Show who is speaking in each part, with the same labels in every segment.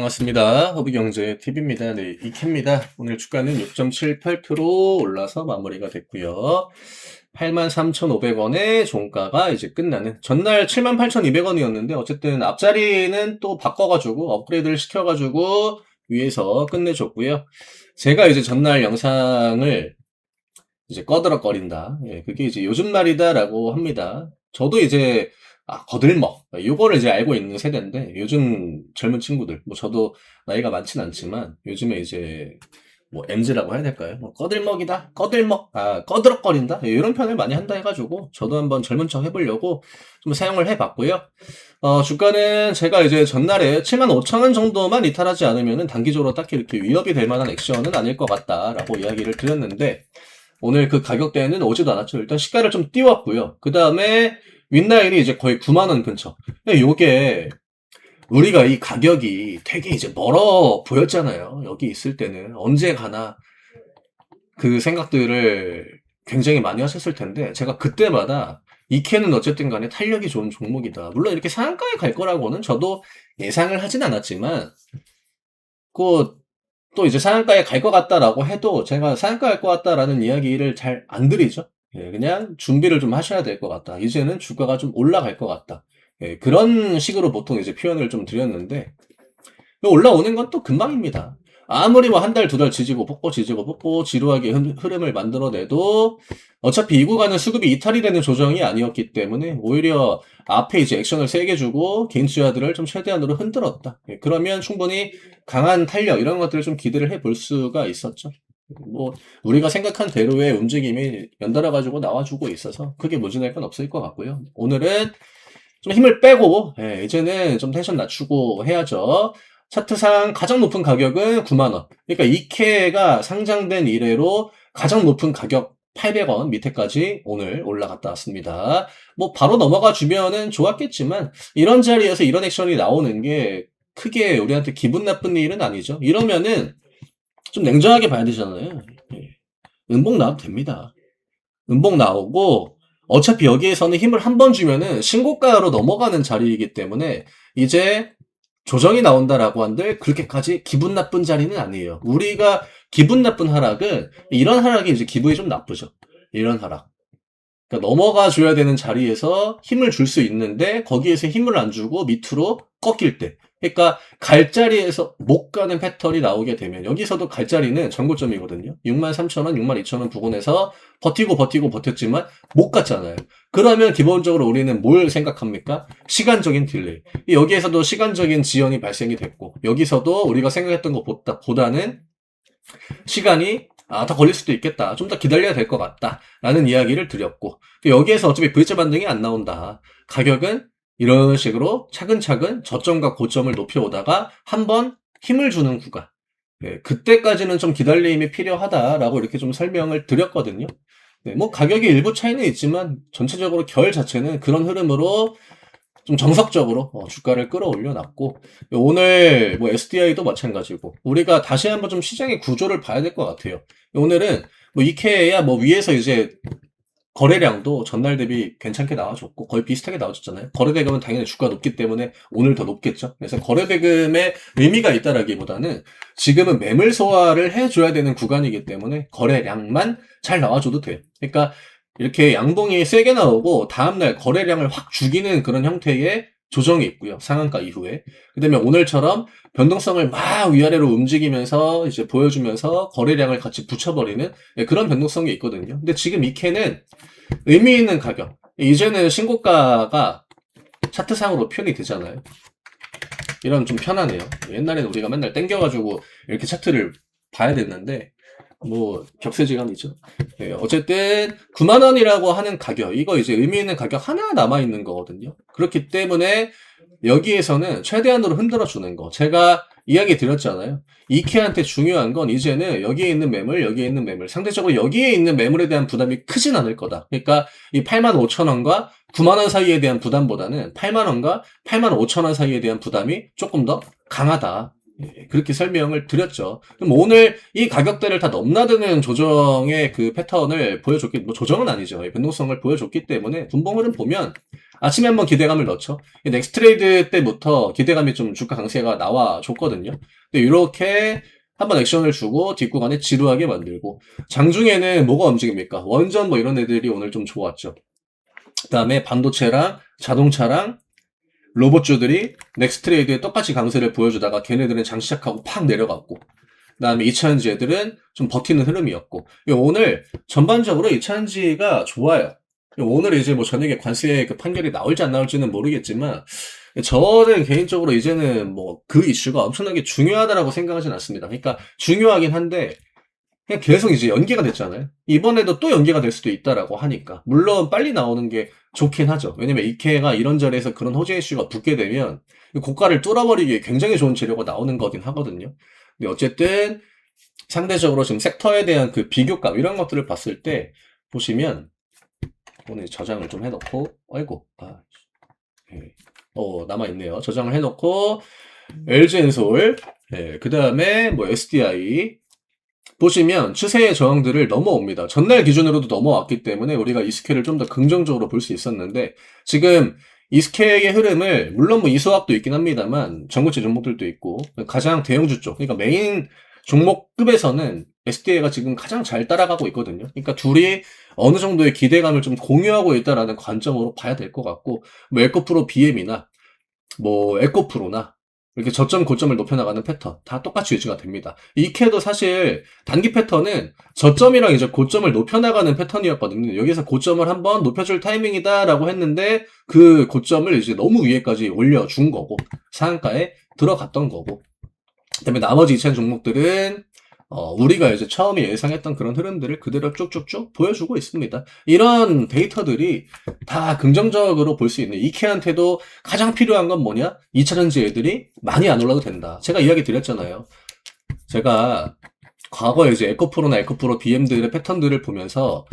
Speaker 1: 반갑습니다. 허브경제TV입니다. 네, 이케입니다. 오늘 주가는 6.78% 올라서 마무리가 됐고요. 83,500원의 종가가 이제 끝나는, 전날 78,200원이었는데 어쨌든 앞자리는 또 바꿔가지고 업그레이드를 시켜가지고 위에서 끝내줬고요. 제가 이제 전날 영상을 이제 꺼드럭거린다. 예, 그게 이제 요즘 말이다라고 합니다. 저도 이제 거들먹 요거를 이제 알고 있는 세대인데, 요즘 젊은 친구들, 뭐 저도 나이가 많진 않지만 요즘에 이제 뭐 MZ라고 해야 될까요? 뭐 꺼들먹이다, 꺼들먹, 꺼드럭거린다, 예, 이런 표현을 많이 한다 해가지고 저도 한번 젊은 척 해보려고 좀 사용을 해봤고요. 주가는 제가 이제 전날에 75,000원 정도만 이탈하지 않으면은 단기적으로 딱히 이렇게 위협이 될 만한 액션은 아닐 것 같다라고 이야기를 드렸는데, 오늘 그 가격대는 오지도 않았죠. 일단 시가를 좀 띄웠고요. 그 다음에 윗라인이 이제 거의 9만원 근처. 요게 우리가 이 가격이 되게 이제 멀어 보였잖아요. 여기 있을 때는 언제 가나 그 생각들을 굉장히 많이 하셨을 텐데, 제가 그때마다 이케는 어쨌든 간에 탄력이 좋은 종목이다. 물론 이렇게 상한가에 갈 거라고는 저도 예상을 하진 않았지만, 또 이제 상한가에 갈 것 같다라고 해도 제가 상한가 갈 것 같다라는 이야기를 잘 안 드리죠. 예, 그냥 준비를 좀 하셔야 될 것 같다. 이제는 주가가 좀 올라갈 것 같다. 예, 그런 식으로 보통 이제 표현을 좀 드렸는데, 올라오는 건 또 금방입니다. 아무리 뭐 한 달, 두 달 지지고 뽑고 지루하게 흐름을 만들어내도 어차피 이 구간은 수급이 이탈이 되는 조정이 아니었기 때문에 오히려 앞에 이제 액션을 세게 주고 개인주야들을 좀 최대한으로 흔들었다. 예, 그러면 충분히 강한 탄력 이런 것들을 좀 기대를 해볼 수가 있었죠. 뭐 우리가 생각한 대로의 움직임이 연달아 가지고 나와주고 있어서 크게 무진할 건 없을 것 같고요. 오늘은 좀 힘을 빼고, 예, 이제는 좀 텐션 낮추고 해야죠. 차트상 가장 높은 가격은 9만원. 그러니까 이케가 상장된 이래로 가장 높은 가격 800원 밑에까지 오늘 올라갔다 왔습니다. 뭐 바로 넘어가 주면은 좋았겠지만, 이런 자리에서 이런 액션이 나오는 게 크게 우리한테 기분 나쁜 일은 아니죠. 이러면은 좀 냉정하게 봐야 되잖아요. 예. 음봉 나와도 됩니다. 음봉 나오고 어차피 여기에서는 힘을 한 번 주면은 신고가로 넘어가는 자리이기 때문에 이제 조정이 나온다라고 한들 그렇게까지 기분 나쁜 자리는 아니에요. 우리가 기분 나쁜 하락은, 이런 하락이 이제 기분이 좀 나쁘죠. 이런 하락. 그러니까 넘어가 줘야 되는 자리에서 힘을 줄 수 있는데 거기에서 힘을 안 주고 밑으로 꺾일 때. 그러니까 갈 자리에서 못 가는 패턴이 나오게 되면, 여기서도 갈 자리는 전고점이거든요. 63,000원, 62,000원 부근에서 버티고 버텼지만 못 갔잖아요. 그러면 기본적으로 우리는 뭘 생각합니까? 시간적인 딜레이. 여기에서도 시간적인 지연이 발생이 됐고, 여기서도 우리가 생각했던 것보다는 시간이 더 걸릴 수도 있겠다. 좀 더 기다려야 될 것 같다. 라는 이야기를 드렸고, 여기에서 어차피 V자 반등이 안 나온다. 가격은 이런 식으로 차근차근 저점과 고점을 높여오다가 한번 힘을 주는 구간. 네, 그때까지는 좀 기다림이 필요하다라고 이렇게 좀 설명을 드렸거든요. 네, 뭐 가격이 일부 차이는 있지만 전체적으로 결 자체는 그런 흐름으로 좀 정석적으로 주가를 끌어올려 놨고, 오늘 뭐 SDI도 마찬가지고 우리가 다시 한번 좀 시장의 구조를 봐야 될 것 같아요. 오늘은 뭐 이케야 뭐 위에서 이제 거래량도 전날 대비 괜찮게 나와줬고 거의 비슷하게 나와줬잖아요. 거래대금은 당연히 주가 높기 때문에 오늘 더 높겠죠. 그래서 거래대금의 의미가 있다라기보다는 지금은 매물 소화를 해줘야 되는 구간이기 때문에 거래량만 잘 나와줘도 돼요. 그러니까 이렇게 양봉이 세게 나오고 다음날 거래량을 확 죽이는 그런 형태의 조정이 있고요. 상한가 이후에. 그 다음에 오늘처럼 변동성을 막 위아래로 움직이면서 이제 보여주면서 거래량을 같이 붙여버리는, 예, 그런 변동성이 있거든요. 근데 지금 이케는 의미 있는 가격. 이제는 신고가가 차트상으로 표현이 되잖아요. 이런 좀 편하네요. 옛날에는 우리가 맨날 땡겨가지고 이렇게 차트를 봐야 됐는데, 뭐 격세지감이죠. 네, 어쨌든 9만원이라고 하는 가격, 이거 이제 의미 있는 가격 하나 남아있는 거거든요. 그렇기 때문에 여기에서는 최대한으로 흔들어 주는 거, 제가 이야기 드렸잖아요. 이케한테 중요한 건 이제는 여기에 있는 매물, 상대적으로 여기에 있는 매물에 대한 부담이 크진 않을 거다. 그러니까 이 85,000원과 9만원 사이에 대한 부담보다는 8만원과 85,000원 사이에 대한 부담이 조금 더 강하다. 예, 그렇게 설명을 드렸죠. 그럼 오늘 이 가격대를 다 넘나드는 조정의 그 패턴을 보여줬기, 뭐 조정은 아니죠. 변동성을 보여줬기 때문에 분봉 흐름 보면 아침에 한번 기대감을 넣죠. 넥스트 트레이드 때부터 기대감이 좀 주가 강세가 나와줬거든요. 근데 이렇게 한번 액션을 주고 뒷구간에 지루하게 만들고, 장중에는 뭐가 움직입니까? 원전 뭐 이런 애들이 오늘 좀 좋았죠. 그 다음에 반도체랑 자동차랑 로봇주들이 넥스트 트레이드에 똑같이 강세를 보여주다가 걔네들은 장 시작하고 팍 내려갔고, 그 다음에 이차전지 애들은 좀 버티는 흐름이었고, 오늘 전반적으로 이차전지가 좋아요. 오늘 이제 뭐 저녁에 관세 그 판결이 나올지 안 나올지는 모르겠지만, 저는 개인적으로 이제는 뭐 그 이슈가 엄청나게 중요하다라고 생각하진 않습니다. 그러니까 중요하긴 한데, 그냥 계속 이제 연기가 됐잖아요. 이번에도 또 연기가 될 수도 있다라고 하니까. 물론 빨리 나오는 게 좋긴 하죠. 왜냐면 이케가 이런저래서 그런 호재 이슈가 붙게 되면 고가를 뚫어버리기에 굉장히 좋은 재료가 나오는 거긴 하거든요. 근데 어쨌든 상대적으로 지금 섹터에 대한 그 비교감 이런 것들을 봤을 때 보시면, 오늘 저장을 좀 해놓고, 아이고, 남아있네요. 저장을 해놓고, LG엔솔, 그 다음에 뭐 SDI, 보시면 추세의 저항들을 넘어옵니다. 전날 기준으로도 넘어왔기 때문에 우리가 이스케를 좀 더 긍정적으로 볼 수 있었는데, 지금 이스케의 흐름을, 물론 뭐 이수학도 있긴 합니다만 전고체 종목들도 있고 가장 대형주 쪽, 그러니까 메인 종목급에서는 SDA가 지금 가장 잘 따라가고 있거든요. 그러니까 둘이 어느 정도의 기대감을 좀 공유하고 있다라는 관점으로 봐야 될 것 같고, 뭐 에코프로 BM이나 뭐 에코프로나 이렇게 저점 고점을 높여나가는 패턴 다 똑같이 유지가 됩니다. 이케도 사실 단기 패턴은 저점이랑 이제 고점을 높여나가는 패턴이었거든요. 여기서 고점을 한번 높여줄 타이밍이다라고 했는데 그 고점을 이제 너무 위에까지 올려준 거고 상한가에 들어갔던 거고, 그다음에 나머지 2차전 종목들은 우리가 이제 처음에 예상했던 그런 흐름들을 그대로 쭉쭉쭉 보여주고 있습니다. 이런 데이터들이 다 긍정적으로 볼 수 있는, 이케한테도 가장 필요한 건 뭐냐? 2차전지 애들이 많이 안 올라도 된다. 제가 이야기 드렸잖아요. 제가 과거에 이제 에코프로나 에코프로 BM들의 패턴들을 보면서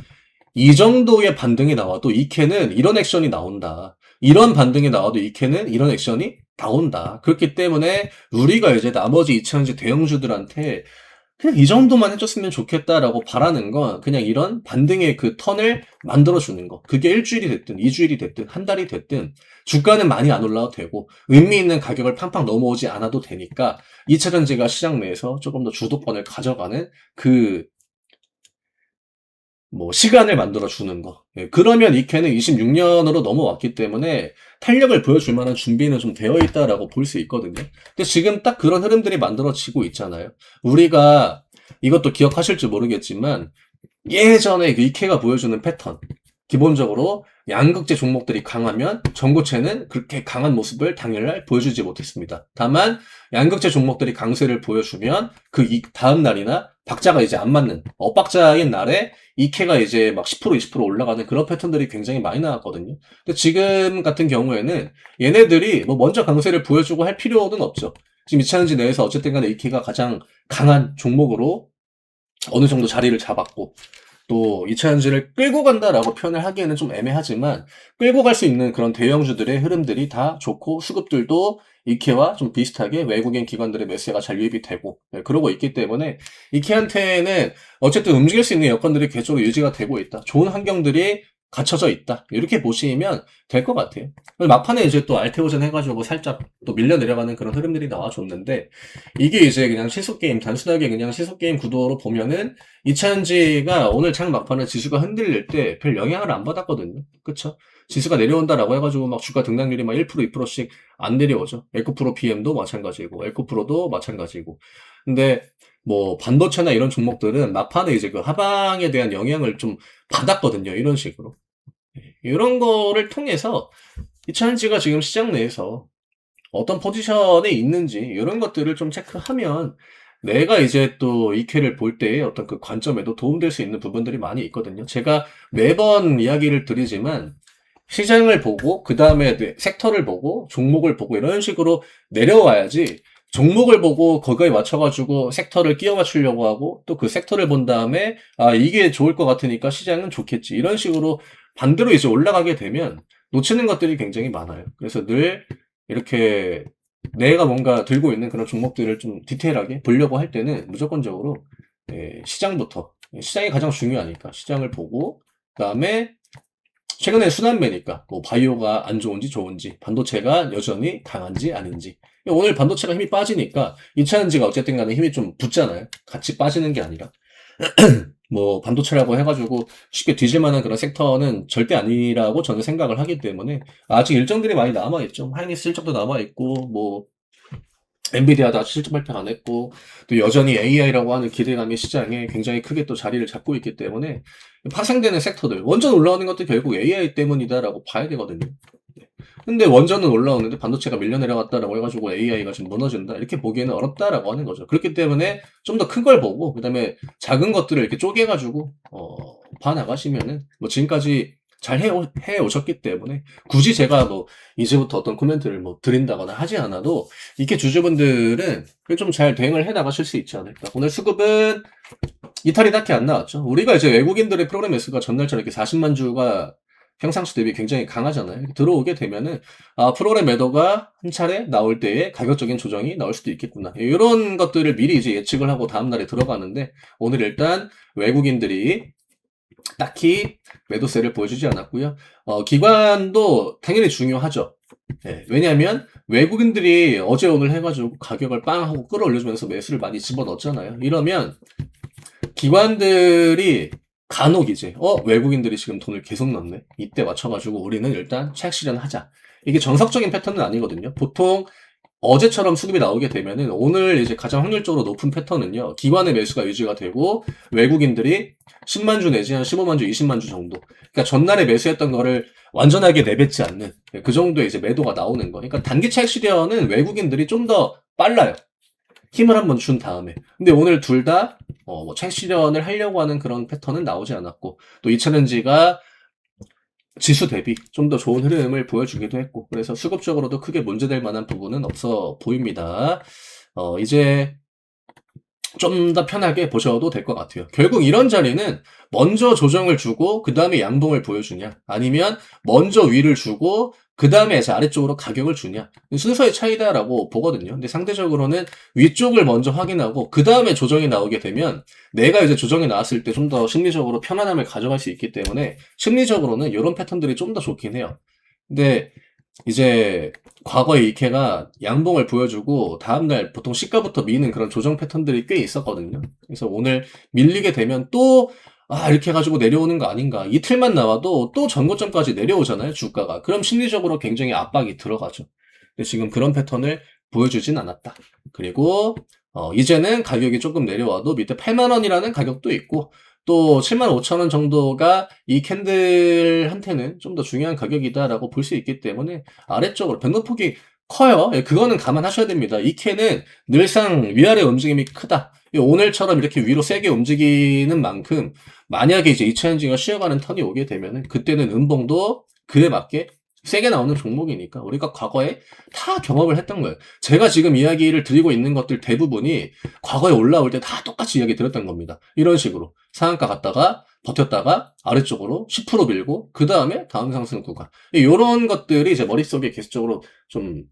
Speaker 1: 이 정도의 반등이 나와도 이케는 이런 액션이 나온다. 이런 반등이 나와도 이케는 이런 액션이 나온다. 그렇기 때문에 우리가 이제 나머지 2차전지 대형주들한테 그냥 이 정도만 해줬으면 좋겠다라고 바라는 건 그냥 이런 반등의 그 턴을 만들어주는 거. 그게 일주일이 됐든, 2주일이 됐든, 한 달이 됐든, 주가는 많이 안 올라도 되고, 의미 있는 가격을 팡팡 넘어오지 않아도 되니까, 2차전지가 시장 내에서 조금 더 주도권을 가져가는 그, 뭐, 시간을 만들어주는 거. 그러면 이케는 26년으로 넘어왔기 때문에 탄력을 보여줄 만한 준비는 좀 되어 있다라고 볼 수 있거든요. 근데 지금 딱 그런 흐름들이 만들어지고 있잖아요. 우리가 이것도 기억하실지 모르겠지만 예전에 그 이케가 보여주는 패턴, 기본적으로 양극재 종목들이 강하면 전고체는 그렇게 강한 모습을 당일날 보여주지 못했습니다. 다만 양극재 종목들이 강세를 보여주면 그 다음 날이나 박자가 이제 안 맞는 엇박자인 날에 이케가 이제 막 10% 20% 올라가는 그런 패턴들이 굉장히 많이 나왔거든요. 근데 지금 같은 경우에는 얘네들이 뭐 먼저 강세를 보여주고 할 필요는 없죠. 지금 이차전지 내에서 어쨌든 간에 이케가 가장 강한 종목으로 어느 정도 자리를 잡았고, 또 2차전지를 끌고 간다라고 표현을 하기에는 좀 애매하지만 끌고 갈 수 있는 그런 대형주들의 흐름들이 다 좋고, 수급들도 이케와 좀 비슷하게 외국인 기관들의 매수가 잘 유입이 되고, 그러고 있기 때문에 이케한테는 어쨌든 움직일 수 있는 여건들이 계속 유지가 되고 있다. 좋은 환경들이 갖춰져 있다. 이렇게 보시면 될 것 같아요. 막판에 이제 또 알테오젠 해가지고 살짝 또 밀려 내려가는 그런 흐름들이 나와줬는데, 이게 이제 그냥 시소게임, 단순하게 그냥 시소게임 구도로 보면은 2차전지가 오늘 장 막판에 지수가 흔들릴 때 별 영향을 안 받았거든요. 그쵸? 지수가 내려온다라고 해가지고 막 주가 등락률이 막 1%, 2%씩 안 내려오죠. 에코프로 PM도 마찬가지고, 에코프로도 마찬가지고. 근데 뭐 반도체나 이런 종목들은 막판에 이제 그 하방에 대한 영향을 좀 받았거든요. 이런 식으로. 이런 거를 통해서 이차전지가 지금 시장 내에서 어떤 포지션에 있는지 이런 것들을 좀 체크하면 내가 이제 또 이케를 볼 때의 어떤 그 관점에도 도움될 수 있는 부분들이 많이 있거든요. 제가 매번 이야기를 드리지만 시장을 보고 그 다음에 섹터를 보고 종목을 보고 이런 식으로 내려와야지, 종목을 보고 거기에 맞춰가지고 섹터를 끼워 맞추려고 하고 또 그 섹터를 본 다음에 이게 좋을 것 같으니까 시장은 좋겠지 이런 식으로 반대로 이제 올라가게 되면 놓치는 것들이 굉장히 많아요. 그래서 늘 이렇게 내가 뭔가 들고 있는 그런 종목들을 좀 디테일하게 보려고 할 때는 무조건적으로 시장부터, 시장이 가장 중요하니까 시장을 보고, 그 다음에 최근에 순환매니까 뭐 바이오가 안 좋은지 좋은지, 반도체가 여전히 강한지 아닌지. 오늘 반도체가 힘이 빠지니까 2차전지가 어쨌든 간에 힘이 좀 붙잖아요. 같이 빠지는 게 아니라. 뭐 반도체라고 해가지고 쉽게 뒤질 만한 그런 섹터는 절대 아니라고 저는 생각을 하기 때문에 아직 일정들이 많이 남아있죠. 하이닉스 실적도 남아있고, 뭐 엔비디아도 아직 실적 발표 안 했고, 또 여전히 AI라고 하는 기대감이 시장에 굉장히 크게 또 자리를 잡고 있기 때문에 파생되는 섹터들, 원전 올라오는 것도 결국 AI 때문이다라고 봐야 되거든요. 네. 근데 원전은 올라오는데 반도체가 밀려 내려갔다라고 해가지고 AI가 지금 무너진다, 이렇게 보기에는 어렵다라고 하는 거죠. 그렇기 때문에 좀 더 큰 걸 보고 그다음에 작은 것들을 이렇게 쪼개가지고 봐 나가시면은 뭐 지금까지 잘 해오셨기 때문에 굳이 제가 뭐 이제부터 어떤 코멘트를 뭐 드린다거나 하지 않아도 이렇게 주주분들은 좀 잘 대응을 해 나가실 수 있지 않을까. 오늘 수급은 이탈이 딱히 안 나왔죠. 우리가 이제 외국인들의 프로그램 매수가 전날처럼 이렇게 40만 주가 평상시 대비 굉장히 강하잖아요. 들어오게 되면은 프로그램 매도가 한 차례 나올 때에 가격적인 조정이 나올 수도 있겠구나, 이런 것들을 미리 이제 예측을 하고 다음 날에 들어가는데, 오늘 일단 외국인들이 딱히 매도세를 보여주지 않았고요. 기관도 당연히 중요하죠. 네, 왜냐하면 외국인들이 어제 오늘 해가지고 가격을 빵 하고 끌어올려주면서 매수를 많이 집어넣었잖아요. 이러면 기관들이 간혹 이제 외국인들이 지금 돈을 계속 넣네, 이때 맞춰가지고 우리는 일단 차익 실현하자, 이게 정석적인 패턴은 아니거든요. 보통 어제처럼 수급이 나오게 되면은 오늘 이제 가장 확률적으로 높은 패턴은요, 기관의 매수가 유지가 되고 외국인들이 10만 주 내지 한 15만 주, 20만 주 정도, 그러니까 전날에 매수했던 거를 완전하게 내뱉지 않는 그 정도의 이제 매도가 나오는 거. 그러니까 단기 차익 실현은 외국인들이 좀 더 빨라요. 힘을 한번 준 다음에. 근데 오늘 둘 다 뭐 차익 실현을 하려고 하는 그런 패턴은 나오지 않았고, 또 2차전지가 지수 대비 좀 더 좋은 흐름을 보여주기도 했고, 그래서 수급적으로도 크게 문제될 만한 부분은 없어 보입니다. 이제 좀 더 편하게 보셔도 될 것 같아요. 결국 이런 자리는 먼저 조정을 주고 그 다음에 양봉을 보여주냐, 아니면 먼저 위를 주고 그 다음에 이제 아래쪽으로 가격을 주냐, 순서의 차이다라고 보거든요. 근데 상대적으로는 위쪽을 먼저 확인하고 그 다음에 조정이 나오게 되면 내가 이제 조정이 나왔을 때 좀 더 심리적으로 편안함을 가져갈 수 있기 때문에 심리적으로는 이런 패턴들이 좀 더 좋긴 해요. 근데 이제 과거에 이케가 양봉을 보여주고 다음날 보통 시가부터 미는 그런 조정 패턴들이 꽤 있었거든요. 그래서 오늘 밀리게 되면 또 이렇게 해가지고 내려오는 거 아닌가, 이틀만 나와도 또 전고점까지 내려오잖아요, 주가가. 그럼 심리적으로 굉장히 압박이 들어가죠. 근데 지금 그런 패턴을 보여주진 않았다. 그리고 이제는 가격이 조금 내려와도 밑에 8만 원이라는 가격도 있고, 또 7만 5천 원 정도가 이 캔들한테는 좀 더 중요한 가격이다라고 볼 수 있기 때문에 아래쪽으로 변동폭이 커요. 예, 그거는 감안하셔야 됩니다. 이 캔은 늘상 위아래 움직임이 크다. 오늘처럼 이렇게 위로 세게 움직이는 만큼 만약에 이제 2차전지가 쉬어가는 턴이 오게 되면은 그때는 음봉도 그에 맞게 세게 나오는 종목이니까 우리가 과거에 다 경험을 했던 거예요. 제가 지금 이야기를 드리고 있는 것들 대부분이 과거에 올라올 때 다 똑같이 이야기 드렸던 겁니다. 이런 식으로 상한가 갔다가 버텼다가 아래쪽으로 10% 밀고 그 다음에 다음 상승 구간, 이런 것들이 이제 머릿속에 계속적으로 좀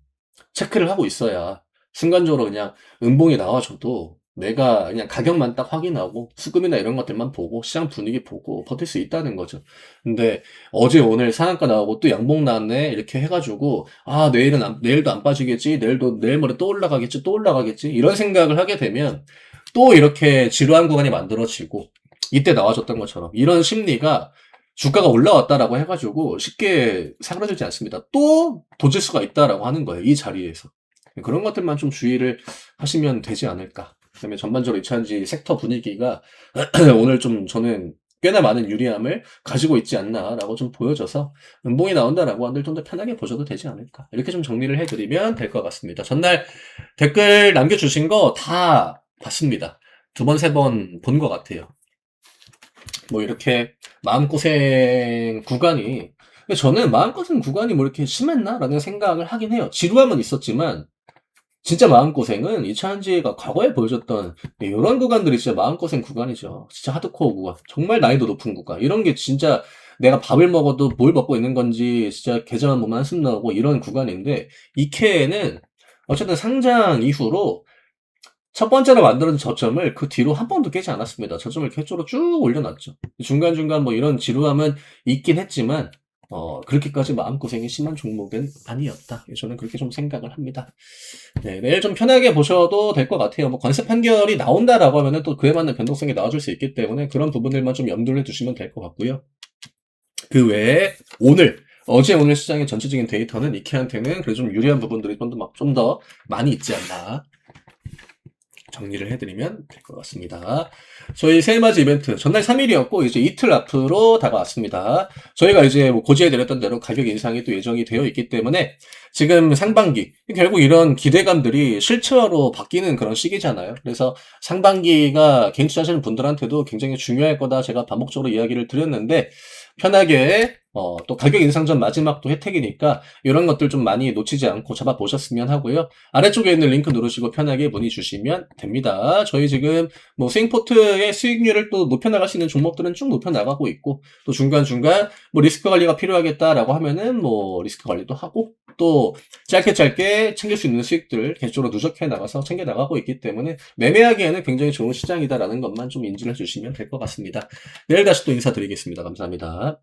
Speaker 1: 체크를 하고 있어야 순간적으로 그냥 음봉이 나와줘도 내가 그냥 가격만 딱 확인하고 수급이나 이런 것들만 보고 시장 분위기 보고 버틸 수 있다는 거죠. 근데 어제 오늘 상한가 나오고 또 양봉 나왔네 이렇게 해가지고 내일도 안 빠지겠지, 내일 모레 또 올라가겠지 이런 생각을 하게 되면 또 이렇게 지루한 구간이 만들어지고, 이때 나와줬던 것처럼 이런 심리가 주가가 올라왔다라고 해가지고 쉽게 사그라들지 않습니다. 또 도질 수가 있다라고 하는 거예요, 이 자리에서. 그런 것들만 좀 주의를 하시면 되지 않을까. 그다음에 전반적으로 2차전지 섹터 분위기가 오늘 좀 저는 꽤나 많은 유리함을 가지고 있지 않나라고 좀 보여져서 음봉이 나온다라고 한들 좀 더 편하게 보셔도 되지 않을까, 이렇게 좀 정리를 해드리면 될 것 같습니다. 전날 댓글 남겨주신 거 다 봤습니다. 2번, 3번 본 것 같아요. 뭐 이렇게 마음고생 구간이, 저는 마음고생 구간이 뭐 이렇게 심했나? 라는 생각을 하긴 해요. 지루함은 있었지만 진짜 마음고생은 2차전지가 과거에 보여줬던 이런 구간들이 진짜 마음고생 구간이죠. 진짜 하드코어 구간, 정말 난이도 높은 구간, 이런 게 진짜 내가 밥을 먹어도 뭘 먹고 있는 건지 진짜 계좌만 보면 한숨 나오고 이런 구간인데, 이케는 어쨌든 상장 이후로 첫 번째로 만들어진 저점을 그 뒤로 한 번도 깨지 않았습니다. 저점을 계속으로 쭉 올려놨죠. 중간중간 뭐 이런 지루함은 있긴 했지만 그렇게까지 마음고생이 심한 종목은 아니었다. 저는 그렇게 좀 생각을 합니다. 네, 내일 좀 편하게 보셔도 될 것 같아요. 뭐 관세 판결이 나온다라고 하면은 또 그에 맞는 변동성이 나와줄 수 있기 때문에 그런 부분들만 좀 염두를 두시면 될 것 같고요. 그 외에 오늘 시장의 전체적인 데이터는 니케한테는 그래도 좀 유리한 부분들이 좀 더 많이 있지 않나 정리를 해드리면 될 것 같습니다. 저희 세일맞이 이벤트 전날 3일이었고 이제 이틀 앞으로 다가왔습니다. 저희가 이제 뭐 고지해 드렸던 대로 가격 인상이 또 예정이 되어 있기 때문에 지금 상반기 결국 이런 기대감들이 실체화로 바뀌는 그런 시기잖아요. 그래서 상반기가 개인 투자하시는 분들한테도 굉장히 중요할 거다 제가 반복적으로 이야기를 드렸는데 편하게 또 가격 인상 전 마지막 또 혜택이니까 이런 것들 좀 많이 놓치지 않고 잡아보셨으면 하고요. 아래쪽에 있는 링크 누르시고 편하게 문의 주시면 됩니다. 저희 지금 뭐 스윙포트의 수익률을 또 높여나갈 수 있는 종목들은 쭉 높여나가고 있고 또 중간중간 뭐 리스크 관리가 필요하겠다라고 하면은 뭐 리스크 관리도 하고 또 짧게 챙길 수 있는 수익들 계속적으로 누적해 나가서 챙겨 나가고 있기 때문에 매매하기에는 굉장히 좋은 시장이다라는 것만 좀 인지를 해주시면 될 것 같습니다. 내일 다시 또 인사드리겠습니다. 감사합니다.